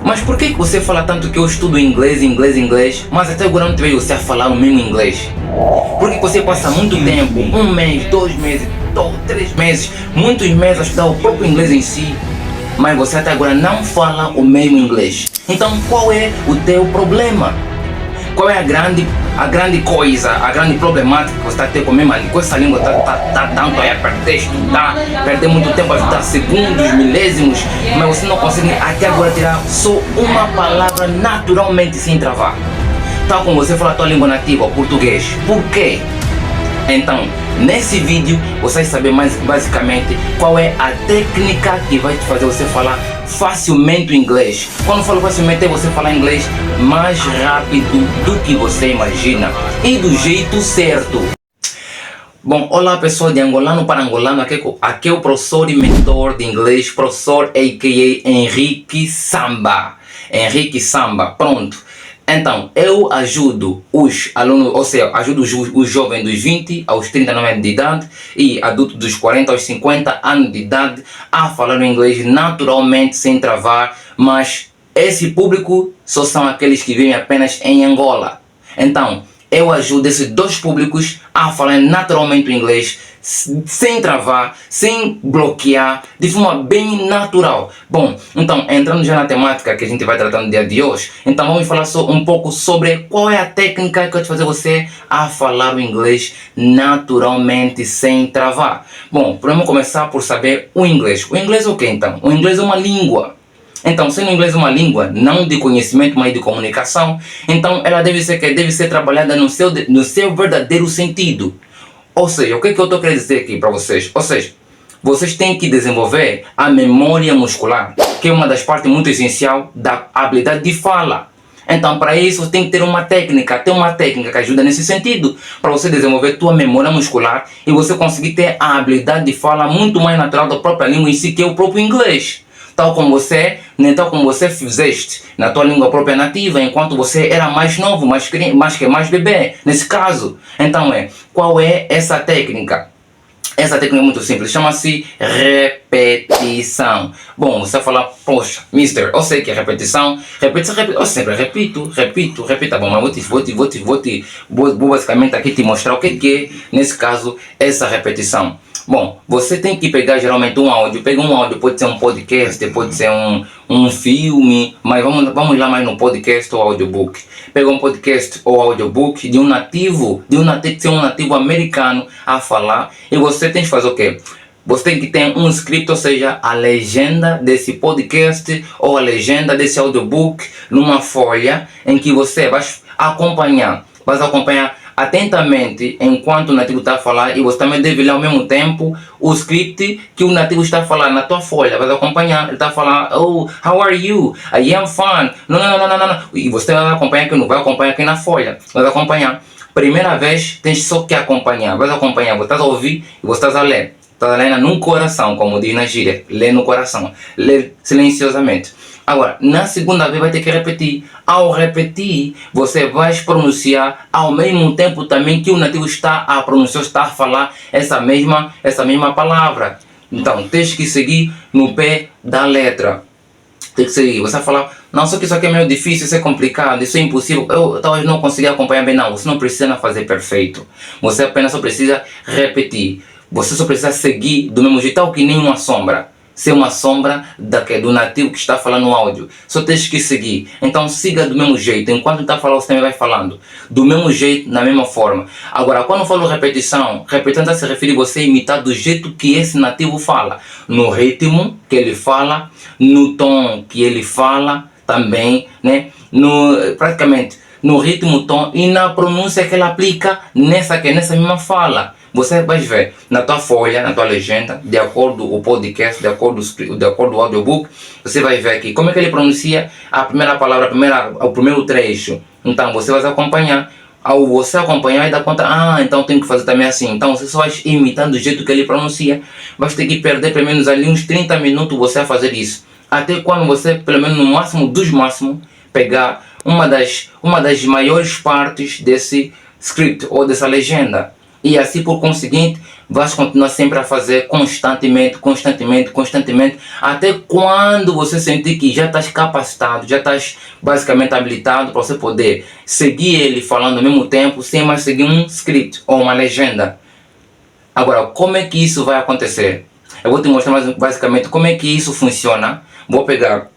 Mas por que você fala tanto que eu estudo inglês, mas até agora não te vejo você a falar o mesmo inglês? Por que você passa muito tempo, 1 mês, 2 meses, 3 meses, muitos meses a estudar o próprio inglês em si, mas você até agora não fala o mesmo inglês? Então qual é o teu problema? Qual é a grande coisa, a grande problemática que você está a ter com essa língua? Tá tanto aí a perder, estudar, perder muito tempo a estudar segundos, milésimos, mas você não consegue até agora tirar só uma palavra naturalmente sem travar. Tal como você fala a tua língua nativa, o português. Por quê? Então, nesse vídeo você vai saber mais basicamente qual é a técnica que vai te fazer você falar facilmente o inglês. Quando eu falo facilmente é você falar inglês mais rápido do que você imagina e do jeito certo. Bom, olá pessoal de angolano para angolano, aqui é o professor e mentor de inglês, professor a.k.a. Henrique Samba. Henrique Samba, pronto. Então, eu ajudo os alunos, ou seja, ajudo os jovens dos 20 aos 39 anos de idade e adultos dos 40 aos 50 anos de idade a falar o inglês naturalmente, sem travar, mas esse público só são aqueles que vivem apenas em Angola. Então, eu ajudo esses dois públicos a falar naturalmente o inglês, sem travar, sem bloquear, de forma bem natural. Bom, então, entrando já na temática que a gente vai tratar no dia de hoje, então vamos falar só um pouco sobre qual é a técnica que vai fazer você a falar o inglês naturalmente, sem travar. Bom, vamos começar por saber o inglês. O inglês é o que então? O inglês é uma língua. Então, sendo o inglês uma língua, não de conhecimento, mas de comunicação, então ela deve ser trabalhada no seu verdadeiro sentido. Ou seja, o que eu estou querendo dizer aqui para vocês? Ou seja, vocês têm que desenvolver a memória muscular, que é uma das partes muito essencial da habilidade de fala. Então, para isso, você tem que ter uma técnica, que ajuda nesse sentido, para você desenvolver tua memória muscular e você conseguir ter a habilidade de fala muito mais natural da própria língua em si, que é o próprio inglês. Tal como você fizeste na tua língua própria nativa, enquanto você era mais novo, mais bebê, nesse caso. Então qual é essa técnica? Essa técnica é muito simples, chama-se repetição. Bom, você vai falar, poxa, mister, eu sei que é repetição, eu sempre repito. Bom, mas vou basicamente aqui te mostrar o que é, nesse caso, essa repetição. Bom, você tem que pegar geralmente um áudio, pode ser um podcast, pode ser um filme, mas vamos lá mais no podcast ou audiobook. Pega um podcast ou audiobook de um nativo americano a falar e você tem que fazer o quê? Você tem que ter um script, ou seja, a legenda desse podcast ou a legenda desse audiobook numa folha em que você vai acompanhar atentamente enquanto o nativo está a falar, e você também deve ler ao mesmo tempo o script que o nativo está a falar na tua folha. Vai acompanhar, ele está a falar, oh, how are you? I am fine. Não. E você vai acompanhar aqui na folha. Vai acompanhar. Primeira vez, tens só que acompanhar. Vai acompanhar, você está a ouvir e você está a ler. Está a ler no coração, como diz na gíria. Lê no coração. Lê silenciosamente. Agora, na segunda vez vai ter que repetir. Ao repetir, você vai pronunciar ao mesmo tempo também que o nativo está a pronunciar, está a falar essa mesma palavra. Então, tens que seguir no pé da letra. Tem que seguir. Você vai falar, não, só que isso aqui é meio difícil, isso é complicado, isso é impossível, eu talvez não consiga acompanhar bem. Não, você não precisa fazer perfeito. Você apenas só precisa repetir. Você só precisa seguir do mesmo jeito, tal que nem uma sombra. Ser uma sombra do nativo que está falando no áudio. Só tens que seguir. Então siga do mesmo jeito. Enquanto está falando, você também vai falando. Do mesmo jeito, na mesma forma. Agora, quando eu falo repetição se refere a você imitar do jeito que esse nativo fala. No ritmo que ele fala, no tom que ele fala também, né? Praticamente no ritmo, tom e na pronúncia que ele aplica nessa mesma fala. Você vai ver na tua folha, na tua legenda, de acordo com o podcast, de acordo com o audiobook, você vai ver aqui como é que ele pronuncia a primeira palavra, o primeiro trecho. Então você vai acompanhar. Ao você acompanhar e dar conta, então tem que fazer também assim. Então você só vai imitando do jeito que ele pronuncia. Vai ter que perder pelo menos ali uns 30 minutos você a fazer isso. Até quando você, pelo menos no máximo dos máximos, pegar uma das maiores partes desse script ou dessa legenda. E assim, por conseguinte, Vais continuar sempre a fazer constantemente, até quando você sentir que já estás capacitado, já estás basicamente habilitado para você poder seguir ele falando ao mesmo tempo, sem mais seguir um script ou uma legenda. Agora, como é que isso vai acontecer? Eu vou te mostrar mais basicamente como é que isso funciona. Vou pegar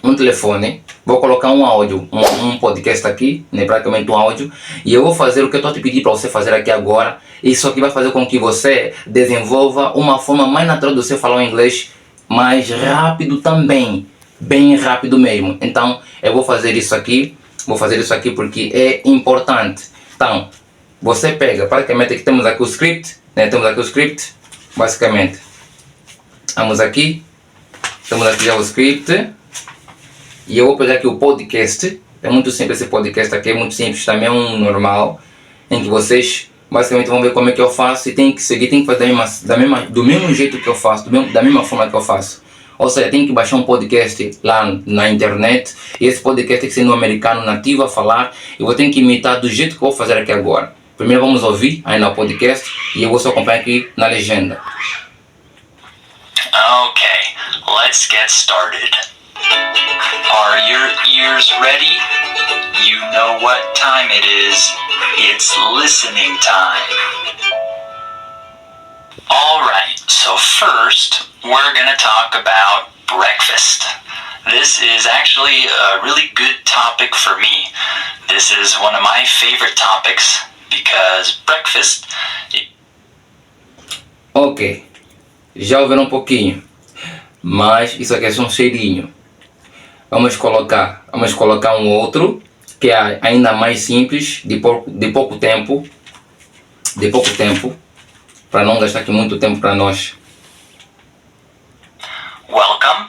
um telefone, vou colocar um áudio, um podcast aqui, né, praticamente um áudio, e eu vou fazer o que eu estou a te pedir para você fazer aqui agora. Isso aqui vai fazer com que você desenvolva uma forma mais natural de você falar o inglês mais rápido também, bem rápido mesmo. Então, eu vou fazer isso aqui porque é importante. Então, você pega, praticamente aqui temos aqui o script, né, basicamente. Temos aqui já o script. E eu vou pegar aqui o podcast. É muito simples esse podcast aqui, é muito simples, também é um normal, em que vocês basicamente vão ver como é que eu faço e tem que seguir, tem que fazer do mesmo jeito que eu faço, da mesma forma que eu faço. Ou seja, tem que baixar um podcast lá na internet, e esse podcast tem que ser no americano nativo a falar, e eu tenho que imitar do jeito que eu vou fazer aqui agora. Primeiro vamos ouvir aí no podcast e eu vou só acompanhar aqui na legenda. Okay, let's get started. Are your ears ready? You know what time it is. It's listening time. Alright, so first we're gonna talk about breakfast. This is actually a really good topic for me. This is one of my favorite topics because breakfast... Ok, já ouviram um pouquinho, mas isso aqui é só um cheirinho. Vamos colocar um outro que é ainda mais simples, de pouco tempo, para não gastar aqui muito tempo para nós. Welcome.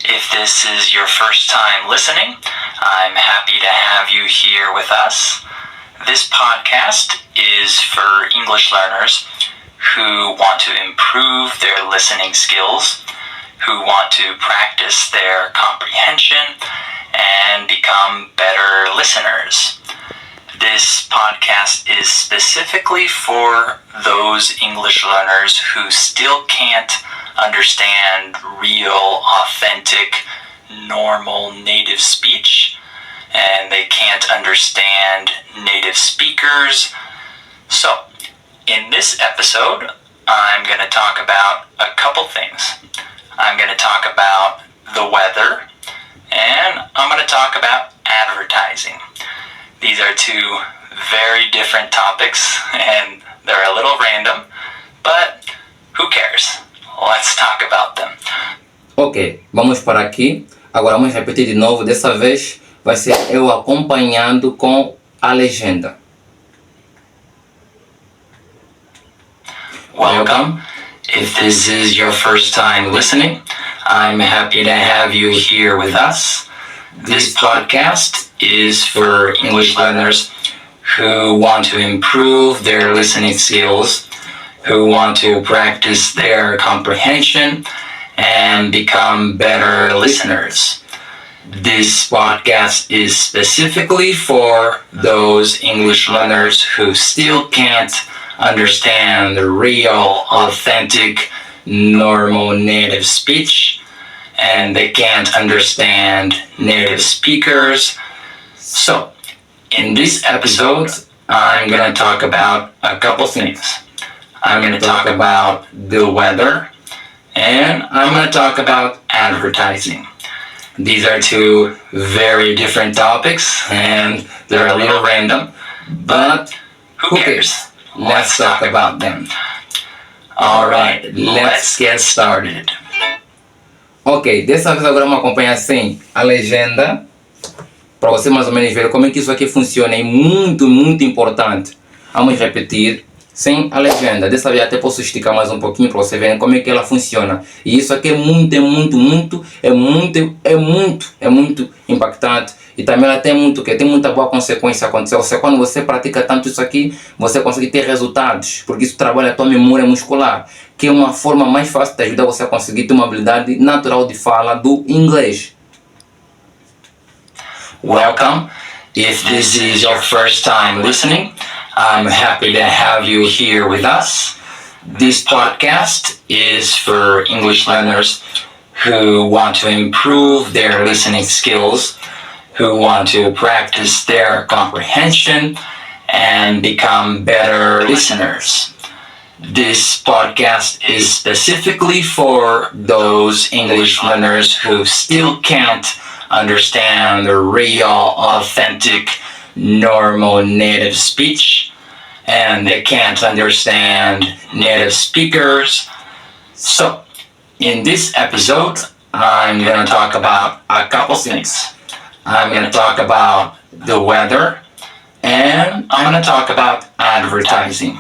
If this is your first time listening, I'm happy to have you here with us. This podcast is for English learners who want to improve their listening skills, who want to practice their comprehension and become better listeners. This podcast is specifically for those English learners who still can't understand real, authentic, normal native speech, and they can't understand native speakers. So, in this episode, I'm going to talk about a couple things. I'm going to talk about the weather, and I'm going to talk about advertising. These are two very different topics, and they're a little random, but who cares? Let's talk about them. Ok, vamos para aqui. Agora vamos repetir de novo. Dessa vez vai ser eu acompanhando com a legenda. Welcome. If this is your first time listening, I'm happy to have you here with us. This podcast is for English learners who want to improve their listening skills, who want to practice their comprehension and become better listeners. This podcast is specifically for those English learners who still can't understand the real, authentic, normal native speech, and they can't understand native speakers. So, in this episode, I'm going to talk about a couple things. I'm going to talk about the weather, and I'm going to talk about advertising. These are two very different topics, and they're a little random, but who cares? Let's talk about them. Alright, let's get started. Ok, dessa vez agora vamos acompanhar sem a legenda, para você mais ou menos ver como é que isso aqui funciona. É muito importante. Vamos repetir sem a legenda. Dessa vez até posso esticar mais um pouquinho para você ver como é que ela funciona. E isso aqui é muito impactante. E também ela tem muita boa consequência acontecer. Ou seja, quando você pratica tanto isso aqui, você consegue ter resultados, porque isso trabalha a tua memória muscular, que é uma forma mais fácil de ajudar você a conseguir ter uma habilidade natural de fala do inglês. Welcome. If this is your first time listening, I'm happy to have you here with us. This podcast is for English learners who want to improve their listening skills, who want to practice their comprehension and become better listeners. This podcast is specifically for those English learners who still can't understand the real, authentic, normal native speech, and they can't understand native speakers. So, in this episode, I'm going to talk about a couple things. I'm going to talk about the weather, and I'm going to talk about advertising.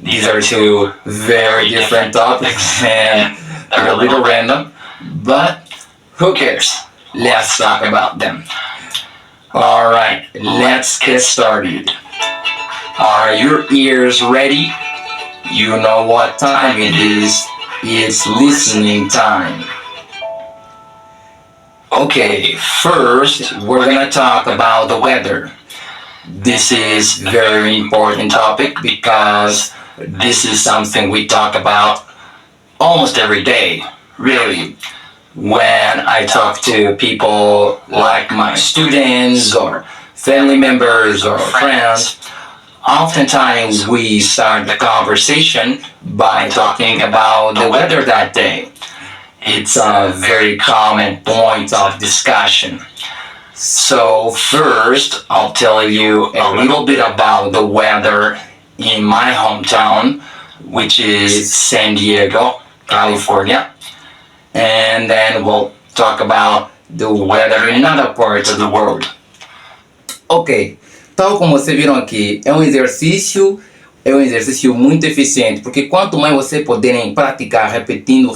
These are two very different topics, and they're a little random, but who cares? Let's talk about them. Alright, let's get started. Are your ears ready? You know what time it is. It's listening time. Okay, first we're gonna talk about the weather. This is very important topic because this is something we talk about almost every day, really. When I talk to people like my students or family members or friends, oftentimes we start the conversation by talking about the weather that day. It's a very common point of discussion. So first, I'll tell you a little bit about the weather in my hometown, which is San Diego, California. And then we'll talk about the weather in other parts of the world. Ok, tal como vocês viram aqui, é um exercício muito eficiente, porque quanto mais você puderem praticar, repetindo,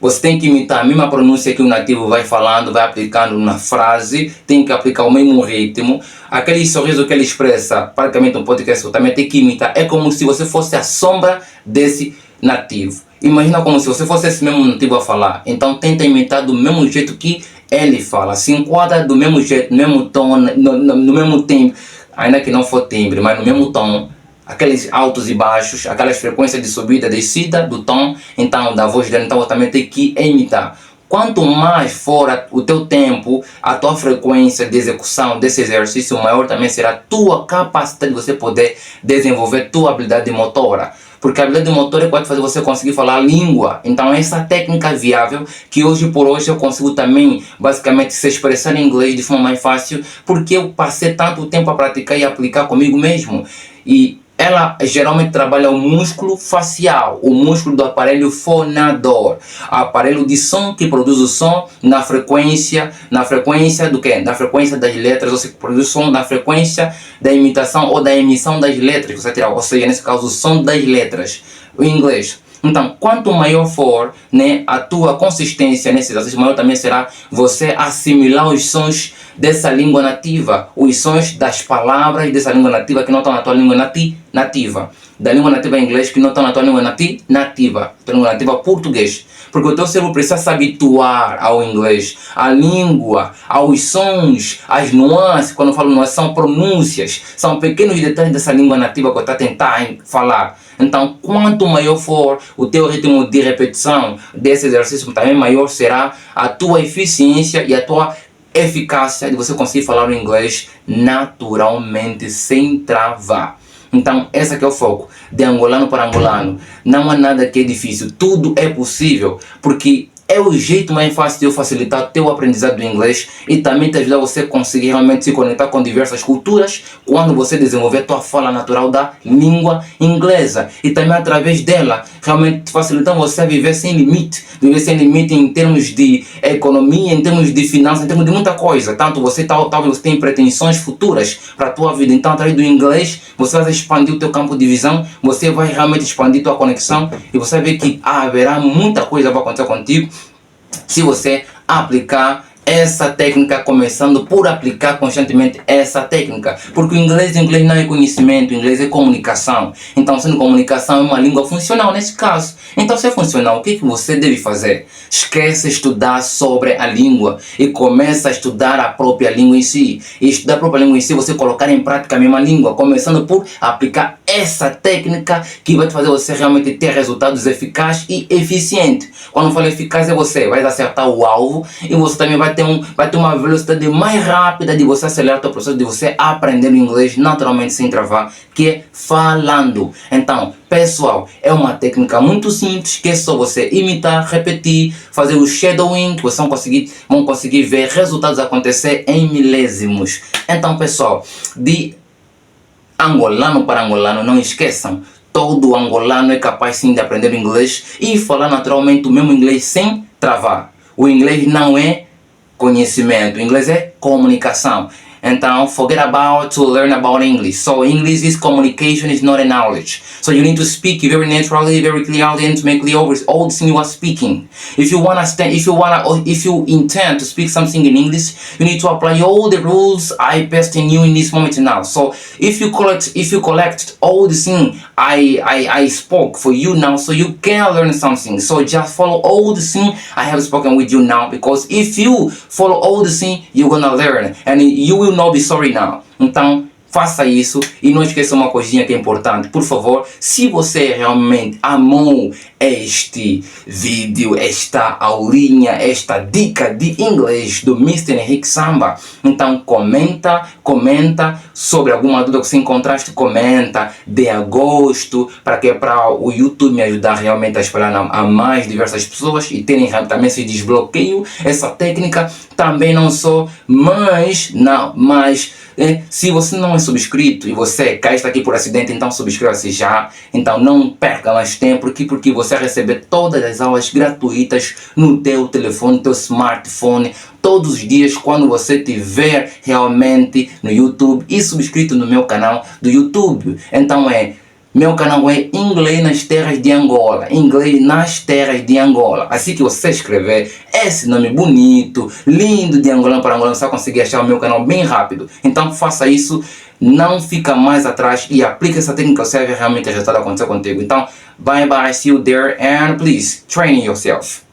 você tem que imitar a mesma pronúncia que o nativo vai falando, vai aplicando na frase, tem que aplicar o mesmo ritmo. Aquele sorriso que ele expressa, praticamente um podcast, você também tem que imitar. É como se você fosse a sombra desse nativo. Imagina como se você fosse esse mesmo nativo a falar. Então tenta imitar do mesmo jeito que ele fala. Se enquadra do mesmo jeito, no mesmo tom, no mesmo timbre. Ainda que não for timbre, mas no mesmo tom. Aqueles altos e baixos, aquelas frequências de subida, descida do tom, então da voz dele. Então você também tem que imitar. Quanto mais for o teu tempo, a tua frequência de execução desse exercício, maior também será a tua capacidade de você poder desenvolver tua habilidade motora. Porque a habilidade motora pode fazer você conseguir falar a língua. Então essa técnica viável que hoje por hoje eu consigo também basicamente se expressar em inglês de forma mais fácil, porque eu passei tanto tempo a praticar e aplicar comigo mesmo. E ela geralmente trabalha o músculo facial, o músculo do aparelho fonador, aparelho de som que produz o som na frequência do quê? Na frequência das letras, ou seja, produz som na frequência da imitação ou da emissão das letras, você tirar, ou seja, nesse caso o som das letras, o inglês. Então, quanto maior for, né, a tua consistência nesse exercício, maior também será você assimilar os sons dessa língua nativa, os sons das palavras dessa língua nativa que não estão na tua língua nativa, da língua nativa em inglês que não estão na tua língua nativa, tua língua nativa português. Porque o teu cérebro precisa se habituar ao inglês, à língua, aos sons, às nuances. Quando eu falo nuances, são pronúncias, são pequenos detalhes dessa língua nativa que eu estou a tentar falar. Então, quanto maior for o teu ritmo de repetição desse exercício, também maior será a tua eficiência e a tua eficácia de você conseguir falar o inglês naturalmente, sem travar. Então, esse aqui é o foco, de angolano para angolano. Não há nada que é difícil, tudo é possível, porque é o jeito mais fácil de eu facilitar o teu aprendizado do inglês e também te ajudar você a conseguir realmente se conectar com diversas culturas quando você desenvolver a tua fala natural da língua inglesa. E também através dela, realmente facilitando você a viver sem limite em termos de economia, em termos de finanças, em termos de muita coisa. Tanto você talvez você tenha pretensões futuras para a tua vida. Então, através do inglês, você vai expandir o teu campo de visão, você vai realmente expandir tua conexão e você vai ver que haverá muita coisa que vai acontecer contigo se você aplicar essa técnica, começando por aplicar constantemente essa técnica, porque o inglês não é conhecimento, o inglês é comunicação. Então, sendo comunicação, é uma língua funcional nesse caso. Então, se é funcional, o que você deve fazer? Esquece estudar sobre a língua e começa a estudar a própria língua em si. E estudar a própria língua em si, você colocar em prática a mesma língua, começando por aplicar essa técnica que vai te fazer você realmente ter resultados eficazes e eficientes. Quando eu falo eficaz, você vai acertar o alvo e você também vai ter uma velocidade mais rápida de você acelerar o seu processo, de você aprender o inglês naturalmente sem travar, que é falando. Então, pessoal, é uma técnica muito simples, que é só você imitar, repetir, fazer o shadowing, que vocês vão conseguir ver resultados acontecer em milésimos. Então, pessoal, de angolano para angolano, não esqueçam, todo angolano é capaz sim de aprender inglês e falar naturalmente o mesmo inglês sem travar. O inglês não é conhecimento, o inglês é comunicação. Então, forget about to learn about English. So, English is communication, is not a knowledge. So, you need to speak very naturally, very clearly, and to make clear all the things you are speaking. If you intend to speak something in English, you need to apply all the rules I passed in you in this moment now. So, if you collect all the things I spoke for you now, so you can learn something. So, just follow all the things I have spoken with you now, because if you follow all the things, you're gonna learn, and you will not be sorry now. Então, faça isso e não esqueça uma coisinha que é importante. Por favor, se você realmente amou este vídeo, esta aulinha, esta dica de inglês do Mr. Henrique Samba, então comenta sobre alguma dúvida que você encontraste, comenta, dê a gosto, para o YouTube me ajudar realmente a espalhar a mais diversas pessoas e terem também esse desbloqueio, essa técnica. Também não só, mas se você não é subscrito e você cai aqui por acidente, então subscreva-se já. Então não perca mais tempo, porque você vai receber todas as aulas gratuitas no teu telefone, no teu smartphone, todos os dias quando você estiver realmente no YouTube e subscrito no meu canal do YouTube. Então meu canal é Inglês nas Terras de Angola. Inglês nas Terras de Angola. Assim que você escrever esse nome bonito, lindo de angolano para angolano, você vai conseguir achar o meu canal bem rápido. Então faça isso, não fica mais atrás e aplique essa técnica, você vai ver realmente o resultado acontecer contigo. Então, bye bye, see you there, and please train yourself.